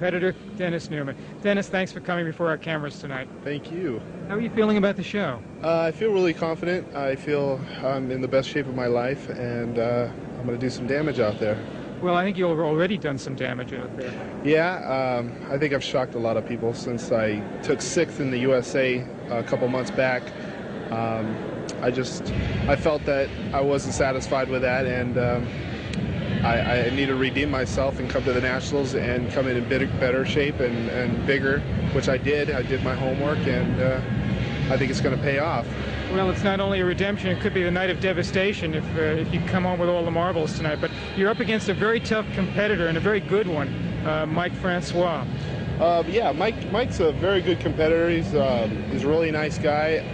competitor, Dennis Neumann. Dennis, thanks for coming before our cameras tonight. Thank you. How are you feeling about the show? I feel really confident. I feel I'm in the best shape of my life, and I'm going to do some damage out there. Well, I think you've already done some damage out there. Yeah, I think I've shocked a lot of people since I took 6th in the USA a couple months back. I felt that I wasn't satisfied with that, and I need to redeem myself and come to the Nationals and come in better shape and bigger, which I did. I did my homework, and I think it's going to pay off. Well, it's not only a redemption, it could be the night of devastation if you come home with all the marbles tonight. But you're up against a very tough competitor and a very good one, Mike Francois. Yeah, Mike's a very good competitor. He's a really nice guy.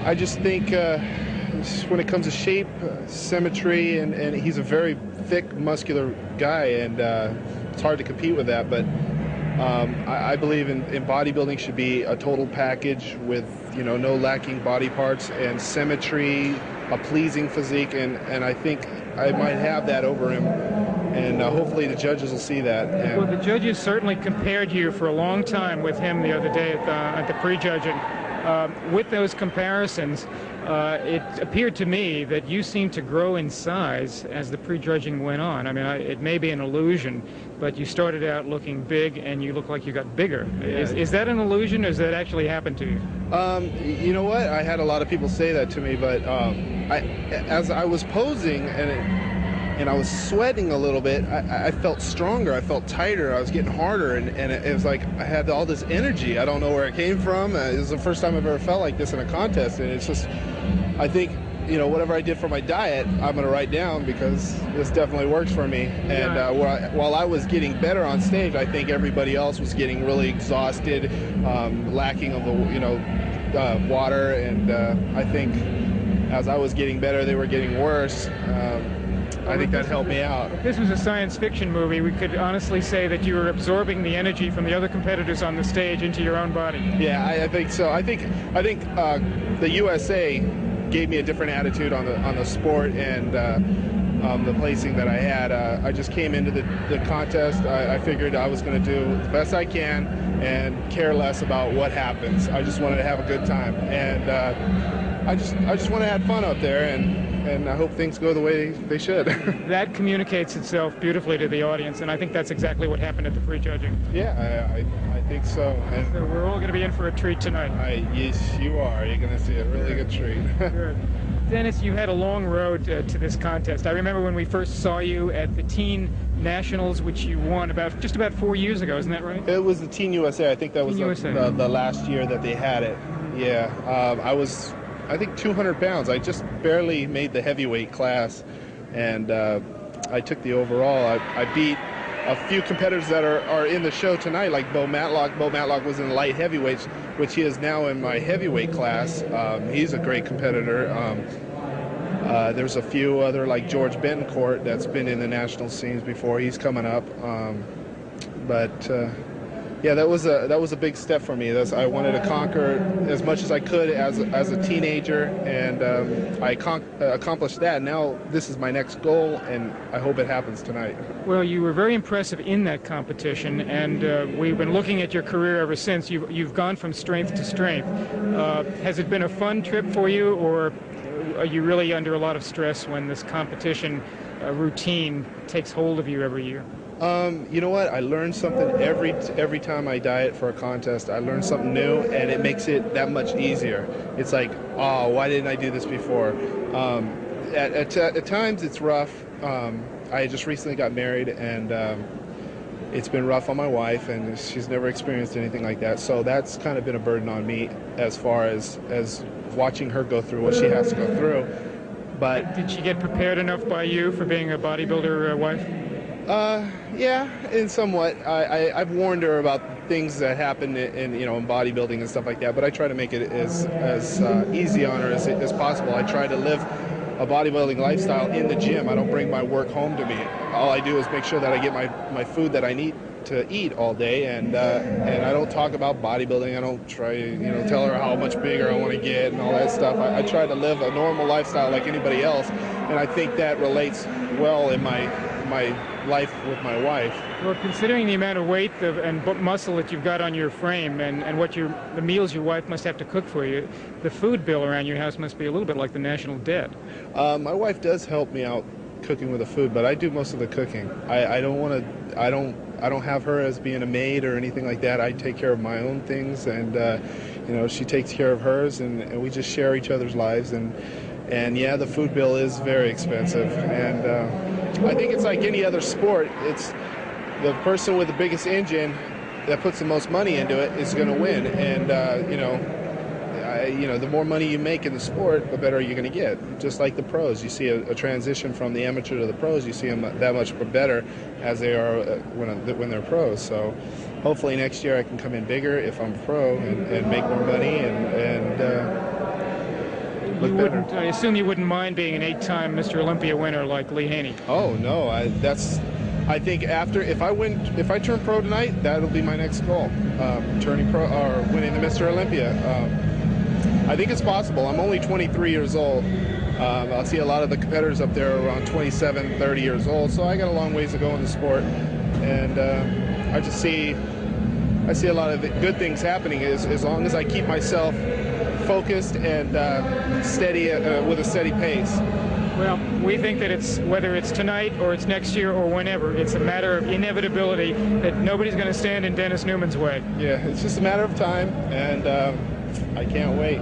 I just think when it comes to shape, symmetry, and he's a very thick, muscular guy, and it's hard to compete with that. But I believe in bodybuilding should be a total package with, no lacking body parts and symmetry, a pleasing physique, and I think I might have that over him, and hopefully the judges will see that. Well, the judges certainly compared you for a long time with him the other day at the prejudging. With those comparisons, it appeared to me that you seemed to grow in size as the prejudging went on. I mean, it may be an illusion, but you started out looking big, and you look like you got bigger. Yeah. Is that an illusion, or does that actually happen to you? You know what? I had a lot of people say that to me, but as I was posing and I was sweating a little bit, I felt stronger, I felt tighter, I was getting harder, and it was like I had all this energy. I don't know where it came from. It was the first time I've ever felt like this in a contest, and it's just, I think, whatever I did for my diet, I'm going to write down, because this definitely works for me. And while I was getting better on stage, I think everybody else was getting really exhausted, lacking of the water, and I think as I was getting better, they were getting worse. I think that helped me out. If this was a science fiction movie, we could honestly say that you were absorbing the energy from the other competitors on the stage into your own body. Yeah, I think so. I think the USA gave me a different attitude on the sport and the placing that I had. I just came into the contest. I figured I was going to do the best I can and care less about what happens. I just wanted to have a good time, and I just want to have fun out there, and I hope things go the way they should. That communicates itself beautifully to the audience, and I think that's exactly what happened at the prejudging. Yeah, I think so. And so we're all going to be in for a treat tonight. Yes, you are. You're going to see a really good treat. Good. Dennis, you had a long road to this contest. I remember when we first saw you at the Teen Nationals, which you won just about 4 years ago, isn't that right? It was the Teen USA. I think that was the last year that they had it. Yeah, I was, I think, 200 pounds. I just barely made the heavyweight class, and I took the overall. I beat a few competitors that are in the show tonight, like Bo Matlock. Bo Matlock was in light heavyweights, which he is now in my heavyweight class. He's a great competitor. There's a few other, like George Betancourt, that's been in the national scenes before. He's coming up. Yeah, that was a big step for me. I wanted to conquer as much as I could as a teenager, and I accomplished that. Now this is my next goal, and I hope it happens tonight. Well, you were very impressive in that competition, and we've been looking at your career ever since. You've gone from strength to strength. Has it been a fun trip for you, or are you really under a lot of stress when this competition routine takes hold of you every year? You know what? I learn something every time I diet for a contest. I learn something new, and it makes it that much easier. It's like, oh, why didn't I do this before? At times it's rough. I just recently got married, and it's been rough on my wife, and she's never experienced anything like that. So that's kind of been a burden on me as far as watching her go through what she has to go through. But did she get prepared enough by you for being a bodybuilder wife? Yeah, in somewhat. I've warned her about things that happen in bodybuilding and stuff like that, but I try to make it as easy on her as possible. I try to live a bodybuilding lifestyle in the gym. I don't bring my work home to me. All I do is make sure that I get my food that I need to eat all day, and I don't talk about bodybuilding. I don't try tell her how much bigger I want to get and all that stuff. I try to live a normal lifestyle like anybody else, and I think that relates well in my life with my wife. Well, considering the amount of weight and muscle that you've got on your frame and what the meals your wife must have to cook for you, the food bill around your house must be a little bit like the national debt. My wife does help me out cooking with the food, but I do most of the cooking. I don't have her as being a maid or anything like that. I take care of my own things, and she takes care of hers, and we just share each other's lives. And yeah, the food bill is very expensive, and I think it's like any other sport. It's the person with the biggest engine that puts the most money into it is going to win, and the more money you make in the sport, the better you're going to get. Just like the pros, you see a transition from the amateur to the pros. You see them that much better as they are when they're pros. So hopefully next year I can come in bigger if I'm a pro and make more money and look better. I assume you wouldn't mind being an 8-time Mr. Olympia winner like Lee Haney. Oh no, I think if I turn pro tonight, that'll be my next goal, turning pro or winning the Mr. Olympia. I think it's possible. I'm only 23 years old. I see a lot of the competitors up there around 27, 30 years old, so I got a long ways to go in the sport. And I see a lot of good things happening as long as I keep myself focused and steady with a steady pace. Well, we think that whether it's tonight or it's next year or whenever, it's a matter of inevitability that nobody's going to stand in Dennis Newman's way. Yeah, it's just a matter of time, and I can't wait.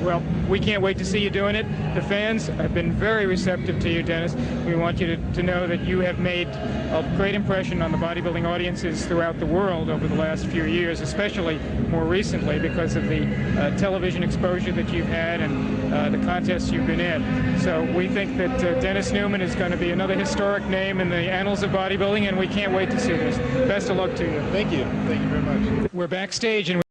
Well, we can't wait to see you doing it. The fans have been very receptive to you, Dennis. We want you to know that you have made a great impression on the bodybuilding audiences throughout the world over the last few years, especially more recently because of the television exposure that you've had and the contests you've been in. So we think that Dennis Newman is going to be another historic name in the annals of bodybuilding, and we can't wait to see this. Best of luck to you. Thank you. Thank you very much. We're backstage and